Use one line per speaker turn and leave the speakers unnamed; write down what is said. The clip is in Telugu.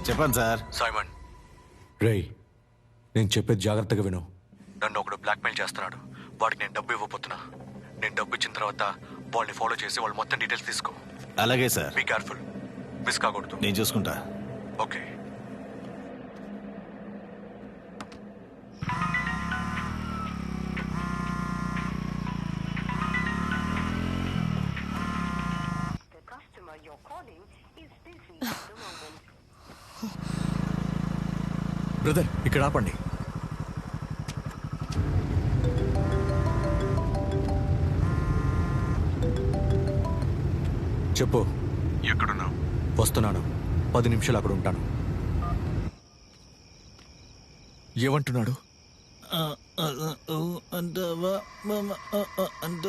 చెప్పండి సార్.
సైమన్,
రేయ్, నేను చెప్పేది జాగ్రత్తగా విను.
నన్ను ఒకడు బ్లాక్మెయిల్ చేస్తున్నాడు. వాడికి నేను డబ్బు ఇవ్వబోతున్నా. నేను డబ్బు ఇచ్చిన తర్వాత వాళ్ళని ఫాలో చేసి వాళ్ళు మొత్తం డీటెయిల్స్ తీసుకో.
అలాగే సార్.
బీ కేర్ఫుల్, మిస్ కాకూడదు.
నేను చూసుకుంటా.
ఓకే.
బ్రదర్, ఇక్కడ ఆపండి. చెప్పు.
ఎక్కడున్నావు?
వస్తున్నాను. 10 నిమిషాలు అక్కడ ఉంటాను. ఏమంటున్నాడు?